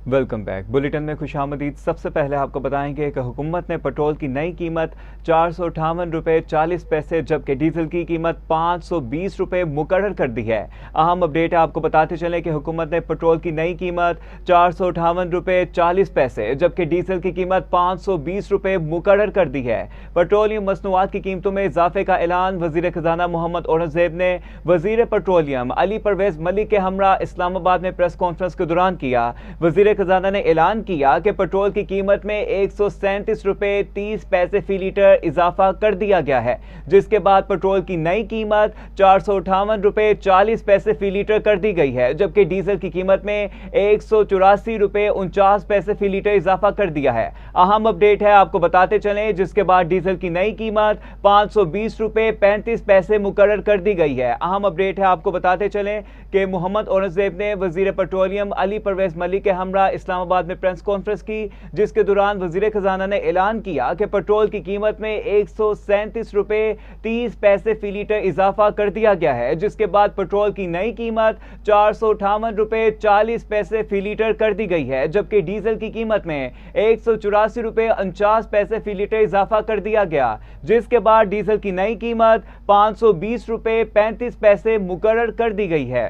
Welcome back. Bulletin में खुशामदीद। सबसे पहले आपको बताएंगे कि हुकूमत ने पेट्रोल की नई कीमत 458 रुपये 40 पैसे जबकि डीजल की कीमत 520 रुपये मुकर्रर कर दी है। अहम अपडेट है, आपको बताते चलें कि हुकूमत ने पेट्रोल की नई कीमत 458 रुपये 40 पैसे जबकि डीजल की कीमत 520 रुपये मुकर्रर कर दी है। पेट्रोलियम मसनूआत की कीमतों में इजाफे का ऐलान वजीर खजाना मोहम्मद औरंगजेब ने वजीर पेट्रोलियम अली परवेज मलिक के हमरा इस्लामाबाद में प्रेस कॉन्फ्रेंस के दौरान किया। वजीर खजाना ने ऐलान किया कि पेट्रोल की कीमत में 137 रुपये 30 पैसे फी लीटर इजाफा कर दिया गया है, जिसके बाद पेट्रोल की नई कीमत 458 रुपये 40 पैसे फी लीटर कर दी गई है, जबकि डीजल की कीमत में 184 रुपये 49 पैसे फी लीटर इजाफा कर दिया है। अहम अपडेट है, आपको बताते चलें, जिसके बाद डीजल की नई कीमत 520 रुपये 35 पैसे मुकर्रर कर दी गई है। अहम अपडेट है, आपको बताते चलें कि मोहम्मद औरंगजेब ने वजीर पेट्रोलियम अली परवेज मलिक के हमरा इस्लामाबाद में प्रेस कॉन्फ्रेंस की, जिसके दौरान वजीर खजाना ने ऐलान किया कि पेट्रोल की कीमत में 137 रुपये 30 पैसे फी लीटर इजाफा कर दिया गया है, जिसके बाद पेट्रोल की नई कीमत 458 रुपये 40 पैसे फी लीटर कर दी गई है, जबकि डीजल की कीमत में 184 रुपये 49 पैसे फी लीटर इजाफा कर दिया गया, जिसके बाद डीजल की नई कीमत 520 रुपये 35 पैसे मुकर्रर कर दी गई है।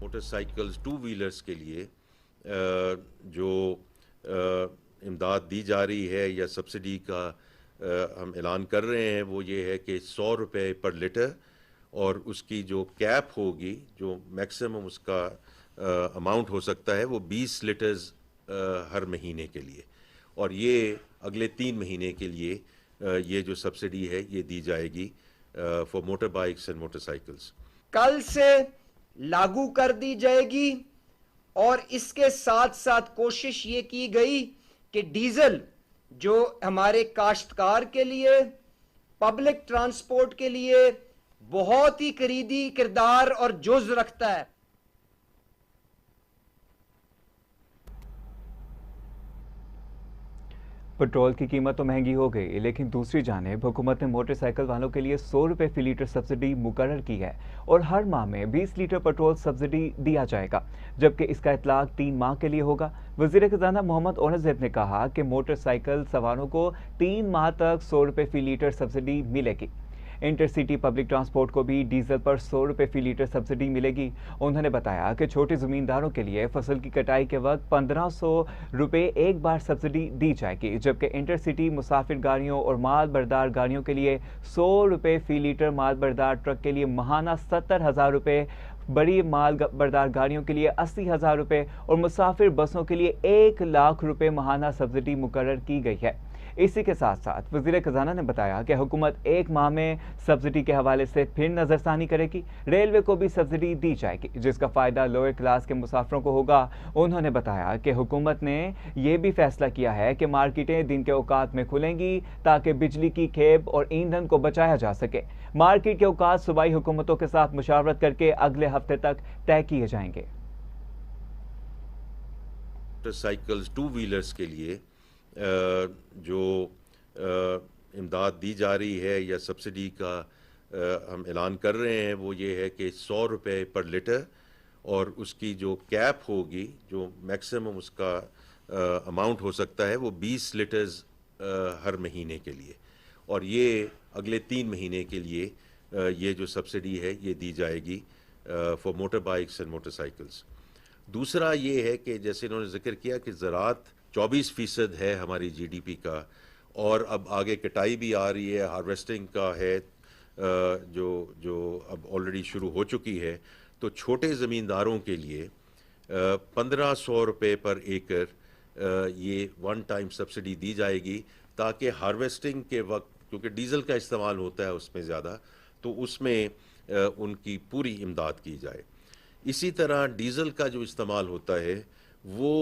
मोटरसाइकिल्स टू व्हीलर्स के लिए जो इमदाद दी जा रही है या सब्सिडी का हम ऐलान कर रहे हैं, वो ये है कि 100 रुपये पर लीटर और उसकी जो कैप होगी, जो मैक्सिमम उसका अमाउंट हो सकता है, वो 20 लीटर्स हर महीने के लिए, और ये अगले 3 महीने के लिए ये जो सब्सिडी है ये दी जाएगी for motor bikes and motorcycles. कल से लागू कर दी जाएगी और इसके साथ साथ कोशिश ये की गई कि डीजल जो हमारे काश्तकार के लिए, पब्लिक ट्रांसपोर्ट के लिए बहुत ही करीबी किरदार और जुज़ रखता है। पेट्रोल की कीमत तो महंगी हो गई, लेकिन दूसरी जानिब हुकूमत ने मोटरसाइकिल वालों के लिए 100 रुपये फी लीटर सब्सिडी मुकर्रर की है और हर माह में 20 लीटर पेट्रोल सब्सिडी दिया जाएगा, जबकि इसका इतलाक 3 माह के लिए होगा। वजीर खजाना मोहम्मद औरंगजेब ने कहा कि मोटरसाइकिल सवारों को 3 माह तक 100 रुपये फी लीटर सब्सिडी मिलेगी। इंटरसिटी पब्लिक ट्रांसपोर्ट को भी डीजल पर 100 रुपये फी लीटर सब्सिडी मिलेगी। उन्होंने बताया कि छोटे ज़मींदारों के लिए फसल की कटाई के वक्त 1500 रुपये एक बार सब्सिडी दी जाएगी, जबकि इंटरसिटी मुसाफिर गाड़ियों और माल बरदार गाड़ियों के लिए 100 रुपये फी लीटर, माल बरदार ट्रक के लिए माहाना 70,000 रुपये, बड़ी माल बरदार गाड़ियों के लिए 80,000 रुपये और मुसाफिर बसों के लिए 1 लाख रुपये माहाना सब्सिडी मुकर्रर की गई है। इसी के साथ साथ वजीर खजाना ने बताया कि हुकूमत 1 माह में सब्सिडी के हवाले से फिर नज़रसानी करेगी। रेलवे को भी सब्सिडी दी जाएगी, जिसका फ़ायदा लोअर क्लास के मुसाफिरों को होगा। उन्होंने बताया कि हुकूमत ने यह भी फैसला किया है कि मार्केटें दिन के औकात में खुलेंगी ताकि बिजली की खेप और ईंधन को बचाया जा सके। मार्केट के औकात सूबाई हुकूमतों के साथ मुशावरत करके अगले हफ्ते तक तय किए जाएंगे। मोटरसाइकिल्स टू व्हीलर्स के लिए जो इमदाद दी जा रही है या सब्सिडी का हम ऐलान कर रहे हैं, वो ये है कि 100 रुपये पर लीटर और उसकी जो कैप होगी, जो मैक्सिमम उसका अमाउंट हो सकता है, वो 20 लीटर्स हर महीने के लिए, और ये अगले 3 महीने के लिए ये जो सब्सिडी है ये दी जाएगी for motor bikes and motorcycles. दूसरा ये है कि जैसे इन्होंने जिक्र किया कि ज़राअत 24% है हमारी जीडीपी का, और अब आगे कटाई भी आ रही है, हार्वेस्टिंग का है जो अब ऑलरेडी शुरू हो चुकी है। तो छोटे ज़मींदारों के लिए 1500 रुपये पर एकड़ ये वन टाइम सब्सिडी दी जाएगी, ताकि हार्वेस्टिंग के वक्त, क्योंकि डीज़ल का इस्तेमाल होता है उसमें ज़्यादा, तो उसमें उनकी पूरी इमदाद की जाए। इसी तरह डीज़ल का जो इस्तेमाल होता है वो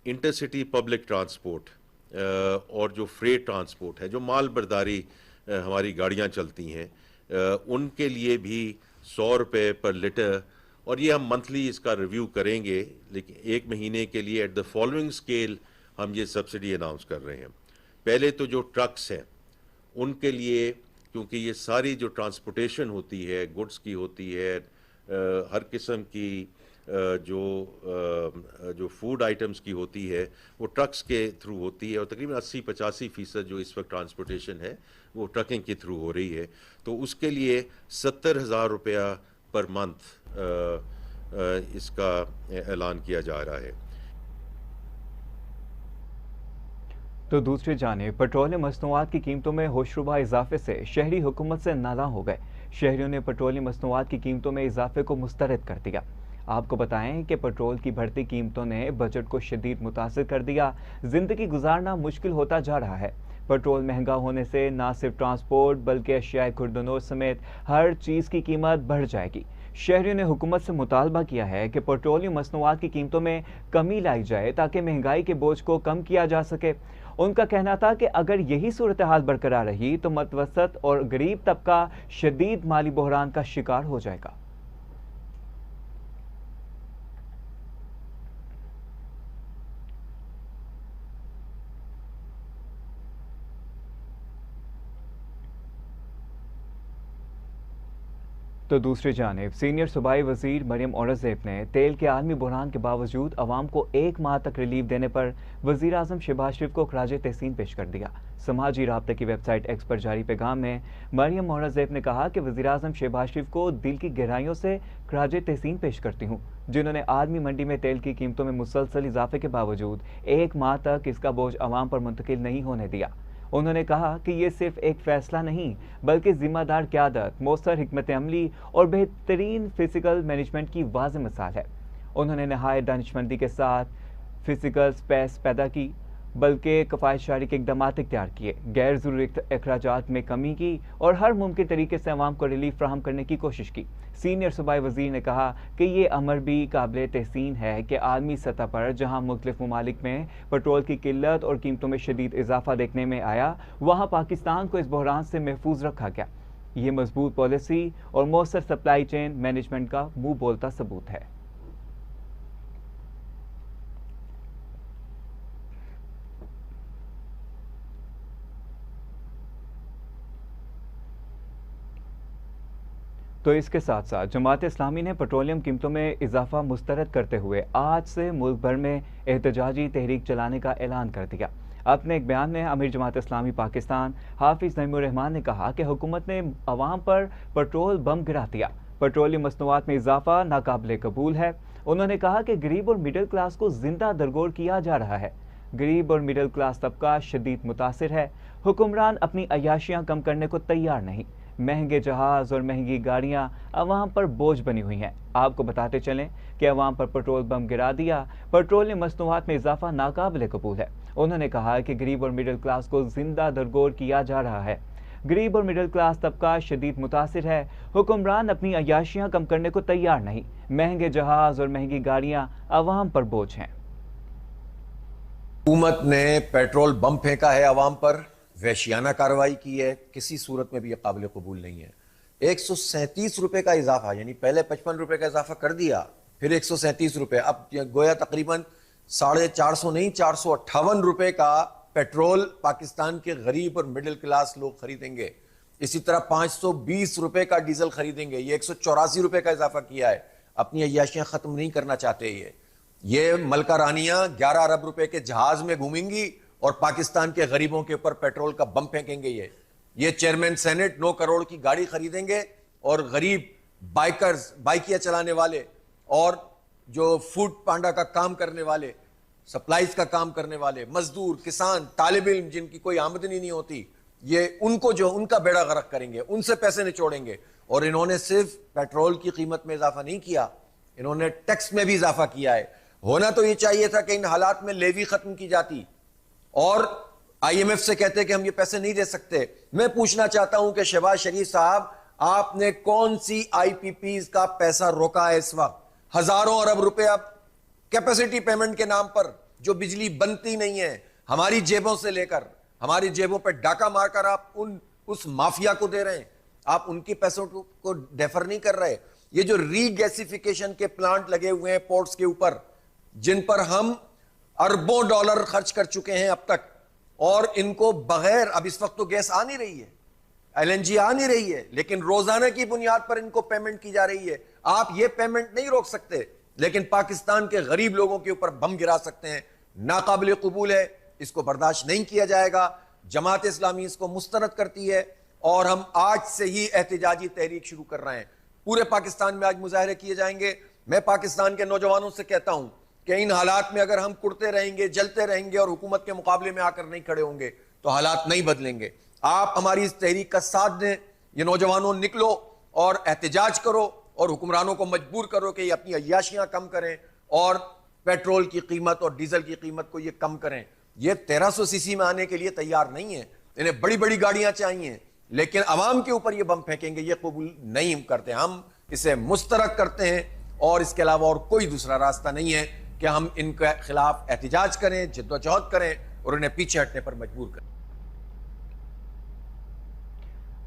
इंटरसिटी पब्लिक ट्रांसपोर्ट और जो फ्रेट ट्रांसपोर्ट है, जो माल बरदारी हमारी गाड़ियां चलती हैं, उनके लिए भी 100 रुपये पर लीटर, और ये हम मंथली इसका रिव्यू करेंगे, लेकिन 1 महीने के लिए एट द फॉलोइंग स्केल हम ये सब्सिडी अनाउंस कर रहे हैं। पहले तो जो ट्रक्स हैं उनके लिए, क्योंकि ये सारी जो ट्रांसपोर्टेशन होती है, गुड्स की होती है, हर किस्म की जो जो फूड आइटम्स की होती है वो ट्रक्स के थ्रू होती है और तकरीबन 80-85% जो इस वक्त ट्रांसपोर्टेशन है वो ट्रकिंग के थ्रू हो रही है। तो उसके लिए 70,000 रुपया पर मंथ इसका ऐलान किया जा रहा है। तो दूसरी जानिब पेट्रोलियम मसनूआत की कीमतों में होशरुबा इजाफे से शहरी हुकूमत से नाराज़ हो गए। शहरियों ने पेट्रोलियम मसनूआत की कीमतों में इजाफे को मुस्तरद कर दिया। आपको बताएं कि पेट्रोल की बढ़ती कीमतों ने बजट को शदीद मुतासिर कर दिया। जिंदगी गुजारना मुश्किल होता जा रहा है। पेट्रोल महंगा होने से ना सिर्फ ट्रांसपोर्ट बल्कि अशियाए खुर्दनोश समेत हर चीज़ की कीमत बढ़ जाएगी। शहरियों ने हुकूमत से मुतालबा किया है कि पेट्रोलियम मसनूआत की कीमतों में कमी लाई जाए ताकि महंगाई के बोझ को कम किया जा सके। उनका कहना था कि अगर यही सूरत हाल बरकरार रही तो मतवसत और गरीब तबका शदीद माली बहरान का शिकार हो जाएगा। तो दूसरी जानिब सीनियर सूबाई वजीर मरियम औरंगजेब ने तेल के आलमी बहरान के बावजूद अवाम को 1 माह तक रिलीफ देने पर वजीर आजम शहबाज शरीफ को खराज तहसीन पेश कर दिया। समाजी राब्ते की वेबसाइट एक्स पर जारी पैगाम में मरियम औरंगजेब ने कहा कि वजीर आजम शहबाज शरीफ को दिल की गहराइयों से खराज तहसीन पेश करती हूँ, जिन्होंने आलमी मंडी में तेल की कीमतों में मुसलसल इजाफे के बावजूद 1 माह तक इसका बोझ अवाम पर मुंतकिल नहीं होने दिया। उन्होंने कहा कि ये सिर्फ एक फैसला नहीं बल्कि जिम्मेदार क़यादत, मौसर हिकमत अमली और बेहतरीन फिजिकल मैनेजमेंट की वाज़ेह मिसाल है। उन्होंने नहायत दानिशमंदी के साथ फिजिकल स्पेस पैदा की बल्कि कफ़ायतशारी के इक़दाम इख्तियार किए, गैर ज़रूरी अखराजात में कमी की और हर मुमकिन तरीके से अवाम को रिलीफ फ्राहम करने की कोशिश की। सीनियर सूबाई वज़ीर ने कहा कि ये अमर भी काबिल तहसीन है कि आलमी सतह पर जहाँ मुख्तलिफ ममालिक में पेट्रोल की किल्लत और कीमतों में शदीद इजाफा देखने में आया, वहाँ पाकिस्तान को इस बहरान से महफूज रखा गया। ये मजबूत पॉलिसी और मौसर सप्लाई चेन मैनेजमेंट का मुँह बोलता सबूत है। तो इसके साथ साथ जमात इस्लामी ने पेट्रोलियम कीमतों में इजाफा मुस्तरद करते हुए आज से मुल्क भर में एहतजाजी तहरीक चलाने का ऐलान कर दिया। अपने एक बयान में अमीर जमात इस्लामी पाकिस्तान हाफिज नईमुर रहमान ने कहा कि हुकूमत ने अवाम पर पेट्रोल बम गिरा दिया। पेट्रोलियम मसनूआत में इजाफा नाकाबिले कबूल है। उन्होंने कहा कि गरीब और मिडिल क्लास को जिंदा दरगोर किया जा रहा है। गरीब और मिडिल क्लास तबका शदीद मुतासिर है। हुक्मरान अपनी अयाशियाँ कम करने को तैयार नहीं। महंगे जहाज और महंगी गाड़ियां अवाम पर बोझ बनी हुई हैं। आपको बताते चलें कि अवाम पर पेट्रोल बम गिरा दिया। पेट्रोलियम मसनूआत में इजाफा नाकाबिले कबूल है। उन्होंने कहा कि गरीब और मिडिल क्लास को जिंदा दरगोर किया जा रहा है। गरीब और मिडिल क्लास तबका शदीद मुतासिर है। हुक्मरान अपनी अयाशियां कम करने को तैयार नहीं। महंगे जहाज और महंगी गाड़ियां अवाम पर बोझ हैं। हुकूमत ने पेट्रोल बम फेंका है अवाम पर, वहशियाना कार्रवाई की है, किसी सूरत में भी यह काबिल कबूल नहीं है। 137 रुपए का इजाफा, यानी पहले 55 रुपए का इजाफा कर दिया, फिर 137 रुपए, अब गोया तकरीबन 450 नहीं 458 रुपए का पेट्रोल पाकिस्तान के गरीब और मिडिल क्लास लोग खरीदेंगे। इसी तरह 520 रुपए का डीजल खरीदेंगे। ये 184 रुपए का इजाफा किया है। अपनी अय्याशियां खत्म नहीं करना चाहते। ये मलका रानियां 11 अरब रुपए के जहाज में घूमेंगी और पाकिस्तान के गरीबों के ऊपर पेट्रोल का बम फेंकेंगे। ये चेयरमैन सेनेट 9 करोड़ की गाड़ी खरीदेंगे और गरीब बाइकर्स, बाइकियां चलाने वाले और जो फूड पांडा का काम करने वाले, सप्लाईज का काम करने वाले, मजदूर, किसान, तालिब इल्म जिनकी कोई आमदनी नहीं होती, ये उनको जो उनका बेड़ा गर्क करेंगे, उनसे पैसे निचोड़ेंगे। और इन्होंने सिर्फ पेट्रोल की कीमत में इजाफा नहीं किया, इन्होंने टैक्स में भी इजाफा किया है। होना तो ये चाहिए था कि इन हालात में लेवी खत्म की जाती और IMF से कहते कि हम ये पैसे नहीं दे सकते। मैं पूछना चाहता हूं कि शहबाज शरीफ साहब, आपने कौन सी IPPs का पैसा रोका है इस वक्त? हजारों अरब रुपए कैपेसिटी पेमेंट के नाम पर जो बिजली बनती नहीं है, हमारी जेबों से लेकर, हमारी जेबों पर डाका मारकर आप उस माफिया को दे रहे हैं। आप उनकी पैसों को डेफर नहीं कर रहे। ये जो रीगैसिफिकेशन के प्लांट लगे हुए हैं पोर्ट्स के ऊपर, जिन पर हम अरबों डॉलर खर्च कर चुके हैं अब तक, और इनको बगैर, अब इस वक्त तो गैस आ नहीं रही है, LNG आ नहीं रही है, लेकिन रोजाना की बुनियाद पर इनको पेमेंट की जा रही है। आप ये पेमेंट नहीं रोक सकते। लेकिन पाकिस्तान के गरीब लोगों के ऊपर बम गिरा सकते हैं, नाकाबिल कबूल है, इसको बर्दाश्त नहीं किया जाएगा। जमात इस्लामी इसको मुस्तरद करती है और हम आज से ही एहतजाजी तहरीक शुरू कर रहे हैं। पूरे पाकिस्तान में आज मुजाहरे किए जाएंगे। मैं पाकिस्तान के नौजवानों से कहता हूं कि इन हालात में अगर हम कुड़ते रहेंगे, जलते रहेंगे और हुकूमत के मुकाबले में आकर नहीं खड़े होंगे तो हालात नहीं बदलेंगे। आप हमारी इस तहरीक का साथ दें, ये नौजवानों निकलो और एहतजाज करो और हुक्मरानों को मजबूर करो कि ये अपनी अय्याशियां कम करें और पेट्रोल की कीमत और डीजल की कीमत को ये कम करें। ये 1300 सीसी में आने के लिए तैयार नहीं है, इन्हें बड़ी बड़ी गाड़ियां चाहिए, लेकिन अवाम के ऊपर ये बम फेंकेंगे ये कबूल नहीं करते। हम इसे मुस्तरद करते हैं और इसके अलावा और कोई दूसरा रास्ता नहीं है कि हम इनके खिलाफ एहतजाज करें, जिद्दोजहद करें और उन्हें पीछे हटने पर मजबूर करें।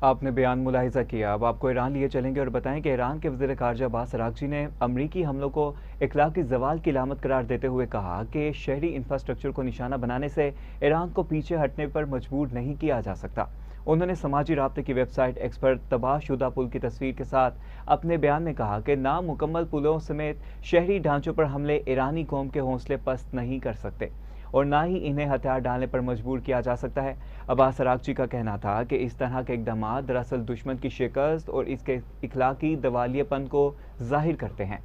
आपने बयान मुलाहिजा किया। अब आपको ईरान लिए चलेंगे और बताएं कि ईरान के वज़ीर ख़ारजा अब्बास अराग़ची ने अमरीकी हमलों को इखलाकी ज़वाल की अलामत करार देते हुए कहा कि शहरी इंफ्रास्ट्रक्चर को निशाना बनाने से ईरान को पीछे हटने पर मजबूर नहीं किया जा सकता। उन्होंने समाजी राब्ते की वेबसाइट एक्स पर तबाहशुदा पुल की तस्वीर के साथ अपने बयान में कहा कि नामुकम्मल पुलों समेत शहरी ढांचों पर हमले ईरानी कौम के हौसले पस्त नहीं कर सकते और ना ही इन्हें हथियार डालने पर मजबूर किया जा सकता है। अब्बास अराग़ची का कहना था कि इस तरह के इक़दाम दरअसल दुश्मन की शिकस्त और इसके इखलाकी दिवालियेपन को जाहिर करते हैं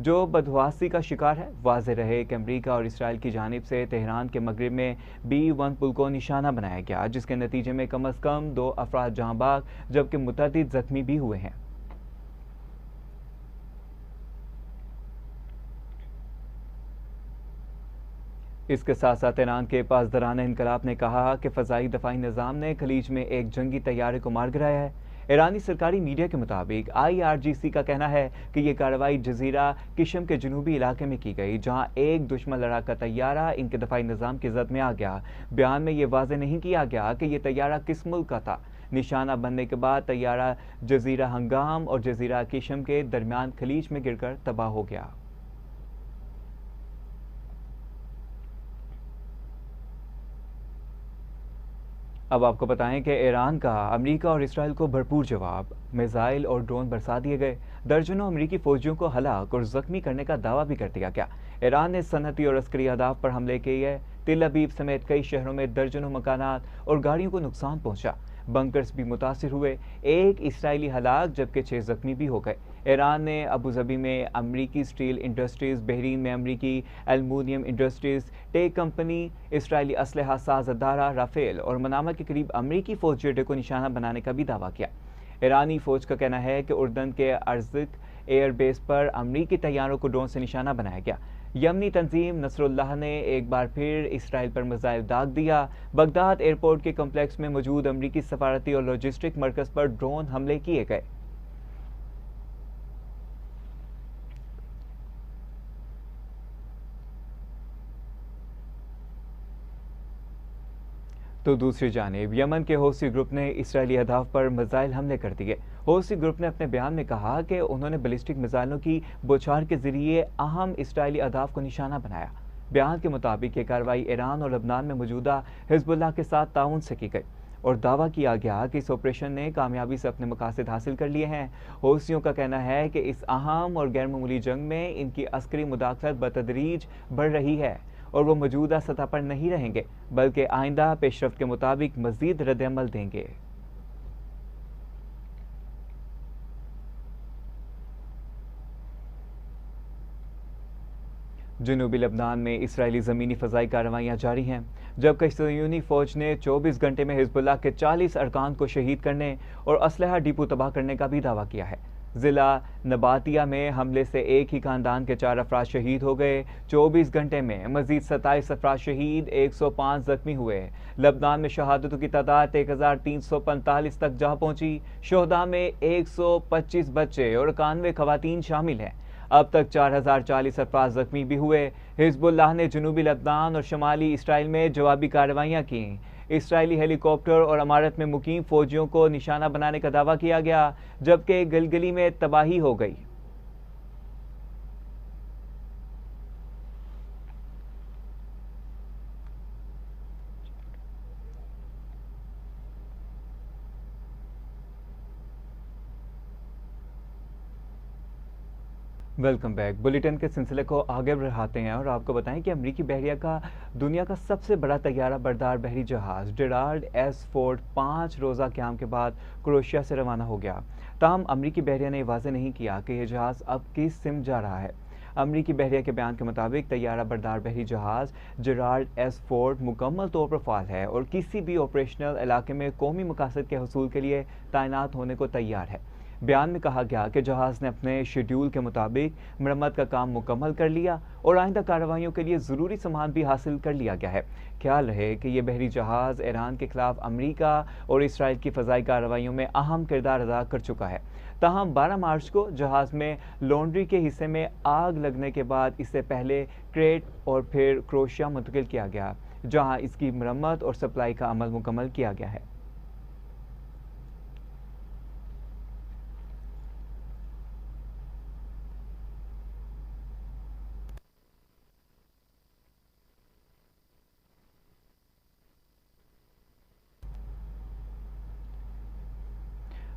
जो बदहवासी का शिकार है। वाज़ेह रहे कि अमरीका और इसराइल की जानिब से तेहरान के मगरिब में B-1 पुल को निशाना बनाया गया, जिसके नतीजे में कम अज़ कम 2 अफराद जहाँ बाग जबकि मुतअद्दिद ज़ख्मी भी हुए हैं। इसके साथ साथ ईरान के पासदारान इनकलाब ने कहा कि फ़ज़ाई दफ़ाई निज़ाम ने खलीज में एक जंगी तैयारे को मार गिराया है। ईरानी सरकारी मीडिया के मुताबिक IRGC का कहना है कि यह कार्रवाई जजीरा किशम के जनूबी इलाके में की गई, जहां एक दुश्मन लड़ाका तैयारा इनके दफ़ाई निज़ाम की जद में आ गया। बयान में यह वाज़ेह नहीं किया गया कि यह तैयारा किस मुल्क का था। निशाना बनने के बाद तैयारा जजीरा हंगाम और जजीरा किशम के दरमियान खलीज में गिरकर तबाह हो गया। अब आपको बताएं कि ईरान का अमेरिका और इसराइल को भरपूर जवाब। मिसाइल और ड्रोन बरसा दिए गए। दर्जनों अमेरिकी फौजियों को हलाक और जख्मी करने का दावा भी कर दिया गया। ईरान ने सनती और अस्करी अहदाफ पर हमले किए। तिल अबीब समेत कई शहरों में दर्जनों मकानात और गाड़ियों को नुकसान पहुंचा। बंकर्स भी मुतासिर हुए। एक इसराइली हलाक जबकि 6 जख्मी भी हो गए। ईरान ने अबू धाबी में अमरीकी स्टील इंडस्ट्रीज़, बहरीन में अमरीकी aluminium industries, tech company, Israeli असलहा साज अदारा राफेल और मनामा के करीब अमरीकी फौजी अड्डे को निशाना बनाने का भी दावा किया। ईरानी फौज का कहना है कि उर्दन के अर्ज़िक एयरबेस पर अमरीकी तैयारों को ड्रोन से निशाना बनाया गया। यमनी तंजीम नसरुल्लाह ने एक बार फिर इसराइल पर मिसाइल दाग दिया। बगदाद एयरपोर्ट के कम्प्लेक्स में मौजूद अमरीकी सफारती और लॉजिस्टिक मरकज़ पर ड्रोन हमले किए गए। तो दूसरी जानिब यमन के हौसी ग्रुप ने इसराइली अहदाफ पर मिसाइल हमले कर दिए। हौसी ग्रुप ने अपने बयान में कहा कि उन्होंने बैलिस्टिक मिसाइलों की बौछार के जरिए अहम इसराइली अहदाफ को निशाना बनाया। बयान के मुताबिक ये कार्रवाई ईरान और लबनान में मौजूदा हिजबुल्लाह के साथ ताउन से की गई और दावा किया गया कि इस ऑपरेशन ने कामयाबी से अपने मकासद हासिल कर लिए हैं। हौसियों का कहना है कि इस अहम और गैर मामूली जंग में इनकी अस्करी मुदाखलत बतदरीज बढ़ रही है और वो मौजूदा सतह पर नहीं रहेंगे बल्कि आइंदा पेशरफ्त के मुताबिक मजीद रद्द-ए-अमल देंगे। जनूबी लबनान में इसराइली ज़मीनी फ़ज़ाई कार्रवाइयाँ जारी हैं, जबकि सयूनी फ़ौज ने 24 घंटे में हिजबुल्लाह के 40 अरकान को शहीद करने और असलहा डिपो तबाह करने का भी दावा किया है। ज़िला नबातिया में हमले से एक ही खानदान के 4 अफराद शहीद हो गए। 24 घंटे में मजीद 27 अफराद शहीद, 105 जख्मी हुए। लबनान में शहादतों की तादाद 1345 तक जा पहुंची। शोहदा में 125 बच्चे और 91 खवातीन शामिल हैं। अब तक 4040 अफराद जख्मी भी हुए। हिजबुल्लाह ने जनूबी लबनान और शुमाली इसराइल में जवाबी कार्रवाइयाँ की। इसराइली हेलीकॉप्टर और इमारत में मुकीम फौजियों को निशाना बनाने का दावा किया गया, जबकि गलगली में तबाही हो गई। Welcome back. बुलेटिन के सिलसिले को आगे बढ़ाते हैं और आपको बताएं कि अमेरिकी बहरिया का दुनिया का सबसे बड़ा तैयारा बरदार बहरी जहाज जेराल्ड एस फोर्ड 5 रोज़ा क़याम के बाद क्रोएशिया से रवाना हो गया। ताहम अमेरिकी बहरिया ने वाज़ेह नहीं किया कि यह जहाज़ अब किस सिमत जा रहा है। अमेरिकी बहरिया के बयान के मुताबिक तैयारा बरदार बहरी जहाज़ जेराल्ड एस फोर्ड मुकम्मल तौर पर फ़ाल है और किसी भी ऑपरेशनल इलाके में कौमी मकासद के हसूल के लिए तैनात होने को तैयार है। बयान में कहा गया कि जहाज़ ने अपने शेड्यूल के मुताबिक मरम्मत का काम मुकम्मल कर लिया और आइंदा कार्रवाइयों के लिए ज़रूरी सामान भी हासिल कर लिया गया है। ख्याल रहे कि यह बहरी जहाज़ ईरान के खिलाफ अमेरिका और इसराइल की फ़ज़ाई कार्रवाइयों में अहम किरदार अदा कर चुका है। ताहम 12 मार्च को जहाज़ में लॉन्ड्री के हिस्से में आग लगने के बाद इससे पहले क्रेट और फिर क्रोएशिया मुंतकिल किया गया, जहाँ इसकी मरम्मत और सप्लाई का अमल मुकम्मल किया गया है।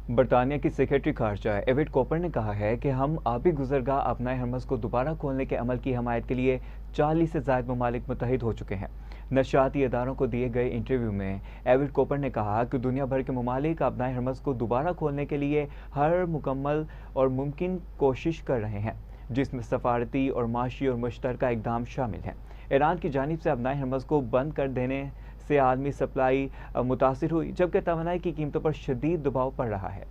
बरतानिया की सेक्रेटरी खारजा एविड कॉपर ने कहा है कि हम आबी गुजरगाह अपनाए हरमज़ को दोबारा खोलने के अमल की हमायत के लिए 40 से ज़ायद ममालिक मुत्तहिद हो चुके हैं। नशियाती इदारों को दिए गए इंटरव्यू में एविड कॉपर ने कहा कि दुनिया भर के ममालिक अपनाए हरमज़ को दोबारा खोलने के लिए हर मुकम्मल और मुमकिन कोशिश कर रहे हैं, जिसमें सफारती और माशी और मुश्तरका इक़दाम शामिल हैं। ईरान की जानिब से अपनाए हरमज़ को बंद कर देने से आलमी सप्लाई मुतासिर हुई, जबकि तवानाई की कीमतों पर शदीद दबाव पड़ रहा है।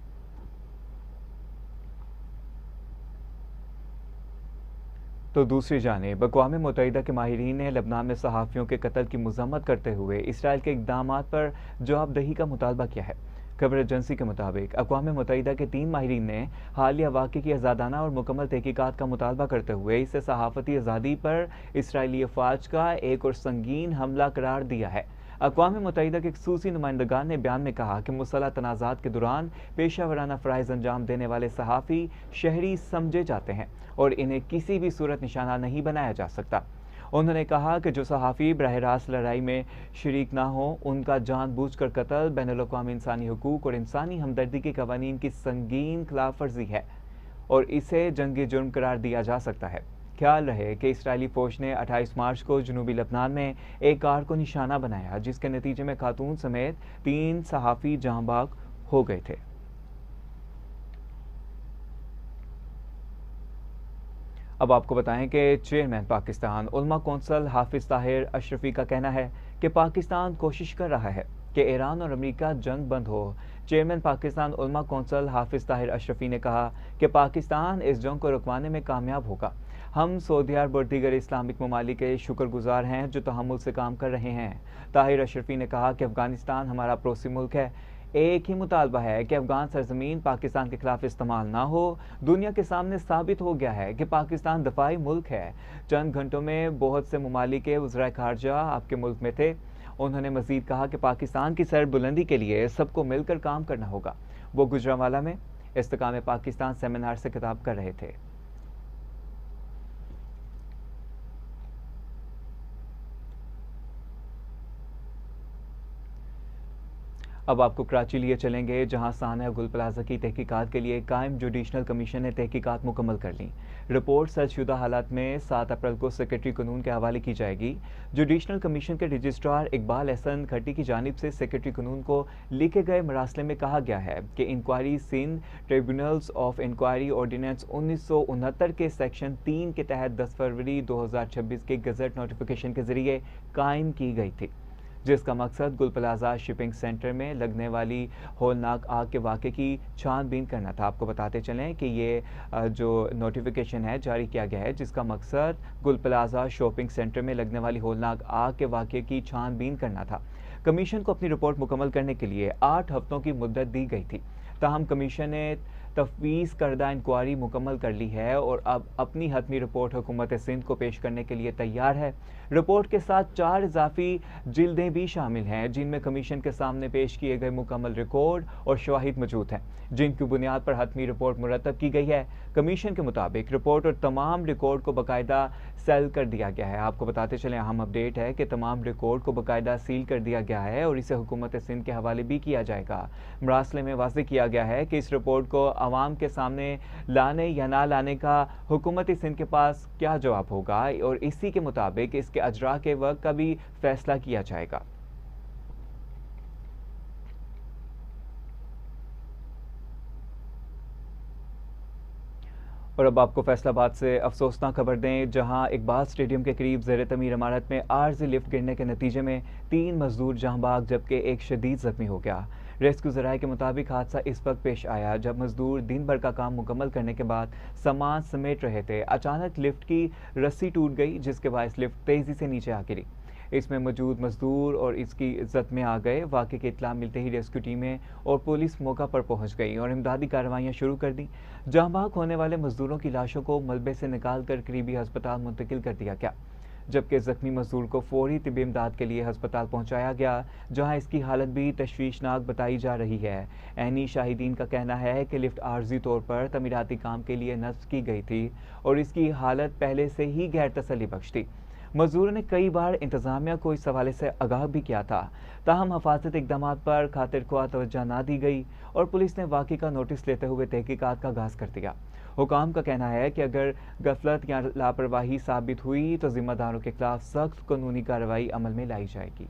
तो दूसरी जानिब अक़वाम मुत्तहिदा के माहिरीन ने लबनान में सहाफ़ियों के कत्ल की मज़म्मत करते हुए इसराइल के इक़दामात पर जवाबदही का मुतालबा किया है। खबर एजेंसी के मुताबिक अक़वाम मुत्तहिदा के 3 माहिरीन ने हालिया वाक़े की आज़ादाना और मुकम्मल तहक़ीक़ात का मुतालबा करते हुए इसे सहाफ़ती आज़ादी पर इसराइली अफ़वाज का एक और संगीन हमला करार दिया है। अक़वाम मुत्तहिदा के ख़ुसूसी नुमाइंदगान ने बयान में कहा कि मुसल्लह तनाज़ात के दौरान पेशा वराना फ़राइज़ अंजाम देने वाले सहाफ़ी शहरी समझे जाते हैं और इन्हें किसी भी सूरत निशाना नहीं बनाया जा सकता। उन्होंने कहा कि जो सहाफ़ी बराह रास्त लड़ाई में शरीक ना हो, उनका जानबूझकर कत्ल बैनुल-अक़वामी इंसानी हुकूक और इंसानी हमदर्दी के कवानीन की संगीन खिलाफ वर्जी है और इसे जंगी जुर्म करार दिया जा सकता है। ख्याल रहे कि इसराइली फ़ौज ने 28 मार्च को जनूबी लबनान में एक कार को निशाना बनाया, जिसके नतीजे में खातून समेत 3 सहाफ़ी जहाँ बाग हो गए थे। अब आपको बताएं कि चेयरमैन पाकिस्तान उलमा कौंसल हाफिज ताहिर अशरफी का कहना है कि पाकिस्तान कोशिश कर रहा है कि ईरान और अमेरिका जंग बंद हो। चेयरमैन पाकिस्तान उलमा कौंसल हाफिज ताहिर अशरफी ने कहा कि पाकिस्तान इस जंग को रुकवाने में कामयाब होगा। हम सऊदी अरब और दीगर इस्लामिक ममालिक के शुक्रगुजार हैं जो तहम्मुल से काम कर रहे हैं। ताहिर अशरफी ने कहा कि अफगानिस्तान हमारा पड़ोसी मुल्क है। एक ही मुतालबा है कि अफगान सरजमीन पाकिस्तान के खिलाफ इस्तेमाल ना हो। दुनिया के सामने साबित हो गया है कि पाकिस्तान दफाई मुल्क है। चंद घंटों में बहुत से ममालिक के वज़राए खारजा आपके मुल्क में थे। उन्होंने मज़ीद कहा कि पाकिस्तान की सरबुलंदी के लिए सबको मिलकर काम करना होगा। वो गुजरांवाला में इस्तेकाम पाकिस्तान सेमिनार से खिताब कर रहे थे। अब आपको कराची लिए चलेंगे, जहां सानिया गुल प्लाजा की तहकीकात के लिए कायम जुडिशनल कमीशन ने तहकीकात मुकम्मल कर ली। रिपोर्ट सर्दशुदा हालात में 7 अप्रैल को सेक्रेटरी कानून के हवाले की जाएगी। जुडिशनल कमीशन के रजिस्ट्रार इकबाल एहसन खट्टी की जानिब से सेक्रेटरी कानून को लिखे गए मरासले में कहा गया है कि inquiry Sindh tribunals of inquiry ordinance 1969 के सेक्शन 3 के तहत 10 फरवरी 2026 के गजट नोटिफिकेशन के जरिए कायम की गई थी, जिसका मकसद गुल प्लाजा शिपिंग सेंटर में लगने वाली होलनाक आग के वाक़े की छानबीन करना था। आपको बताते चलें कि ये जो नोटिफिकेशन है जारी किया गया है, जिसका मकसद गुल प्लाजा शॉपिंग सेंटर में लगने वाली होलनाक आग के वाक़े की छानबीन करना था। कमीशन को अपनी रिपोर्ट मुकम्मल करने के लिए 8 हफ्तों की मुद्दत दी गई थी। ताहम कमीशन ने तफवीज़ करदा इंक्वायरी मुकम्मल कर ली है और अब अपनी हतमी रिपोर्ट हुकूमत सिंध को पेश करने के लिए तैयार है। रिपोर्ट के साथ 4 इजाफी जिल्दें भी शामिल हैं, जिनमें कमीशन के सामने पेश किए गए मुकम्मल रिकॉर्ड और शवाहिद मौजूद हैं, जिनकी बुनियाद पर हतमी रिपोर्ट मुरतब की गई है। कमीशन के मुताबिक रिपोर्ट और तमाम रिकॉर्ड को बाकायदा सेल कर दिया गया है। आपको बताते चलें, अहम अपडेट है कि तमाम रिकॉर्ड को बाकायदा सील कर दिया गया है और इसे हुकूमत सिंध के हवाले भी किया जाएगा। मरासले में वाज़ेह किया गया है कि इस रिपोर्ट को आवाम के सामने लाने या ना लाने का हुकूमती सिंध के पास क्या जवाब होगा और इसी के मुताबिक इसके अजरा के वक्त का भी फैसला किया जाएगा। और अब आपको फैसलाबाद से अफसोसनाक खबर दें, जहां इकबाल स्टेडियम के करीब ज़ेर तमीर इमारत में आर्जी लिफ्ट गिरने के नतीजे में 3 मजदूर जहां भाग जबकि एक शदीद जख्मी हो गया। रेस्क्यू ज़राए के मुताबिक हादसा इस वक्त पेश आया जब मजदूर दिन भर का काम मुकम्मल करने के बाद सामान समेट रहे थे। अचानक लिफ्ट की रस्सी टूट गई जिसके बायस लिफ्ट तेज़ी से नीचे आ गिरी। इसमें मौजूद मजदूर और इसकी इज्जत में आ गए। वाक़े की इत्तला मिलते ही रेस्क्यू टीमें और पुलिस मौका पर पहुंच गई और इमदादी कार्रवाइयां शुरू कर दी। जहां भाग होने वाले मजदूरों की लाशों को मलबे से निकाल कर करीबी अस्पताल मुंतकिल कर दिया गया, जबकि जख्मी मजदूर को फौरी तिब्बी इमदाद के लिए अस्पताल पहुंचाया गया, जहां इसकी हालत भी तशवीशनाक बताई जा रही है। ऐनी शाहिदीन का कहना है कि लिफ्ट आर्जी तौर पर तमीराती काम के लिए नस्ब की गई थी और इसकी हालत पहले से ही गैर तसल्ली बख्श थी। मजदूरों ने कई बार इंतजामिया को इस हवाले से आगाह भी किया था, ताहम हफाजत इकदाम पर खातिर ख्वाह तवज्जो ना दी गई और पुलिस ने वाक़ई का नोटिस लेते हुए तहकीकात का आगाज कर दिया। हुकाम का कहना है कि अगर गफलत या लापरवाही साबित हुई तो जिम्मेदारों के खिलाफ सख्त कानूनी कार्रवाई अमल में लाई जाएगी।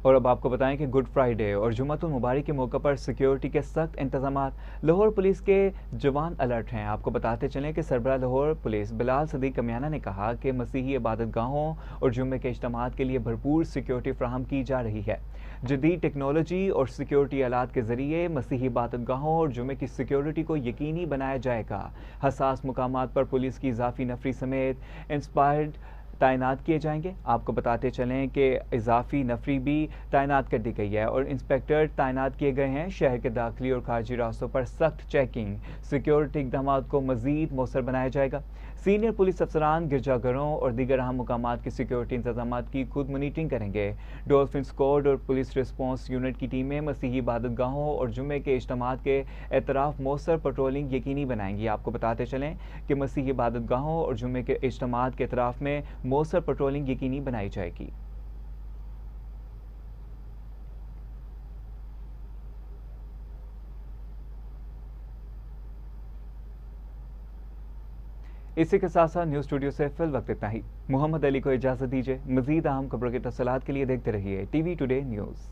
और अब आपको बताएं कि गुड फ्राइडे और जुम्मतुल मुबारक के मौके पर सिक्योरिटी के सख्त इंतजामात। लाहौर पुलिस के जवान अलर्ट हैं। आपको बताते चलें कि सरबराह लाहौर पुलिस बिलाल सदीक कमियाना ने कहा कि मसीही इबादत गाहों और जुम्मे के इज्तिमात के लिए भरपूर सिक्योरिटी फ्राहम की जा रही है। जदीद टेक्नोलॉजी और सिक्योरिटी आलात के जरिए मसीही इबादत गाहों और जुम्मे की सिक्योरिटी को यकीनी बनाया जाएगा। हसास मुकामात पर पुलिस की इजाफी नफरी समेत इंस्पायर्ड तैनात किए जाएंगे। आपको बताते चलें कि इजाफी नफरी भी तैनात कर दी गई है और इंस्पेक्टर तैनात किए गए हैं। शहर के दाखिली और खारजी रास्तों पर सख्त चेकिंग सिक्योरिटी इकदाम को मजीद मौसर बनाया जाएगा। सीनियर पुलिस अफसरान गिरजाघरों और दीगर अहम मुकामात की सिक्योरिटी इंतजाम की खुद मॉनिटरिंग करेंगे। डॉल्फिन स्क्वाड और पुलिस रिस्पॉन्स यूनिट की टीमें मसीही इबादत गाहों और जुम्मे के इज्तिमात के एतराफ मौसर पेट्रोलिंग यकीनी बनाएंगी। आपको बताते चलें कि मसीही इबादत गाहों और जुम्मे के इज्तिमात के एतराफ में मौसर पेट्रोलिंग यकीनी बनाई जाएगी। इसी के साथ साथ न्यूज़ स्टूडियो से फिल वक्त इतना ही। मोहम्मद अली को इजाज़त दीजिए। मज़ीद अहम खबरों की तफसीलात के लिए देखते रहिए टीवी टुडे न्यूज़।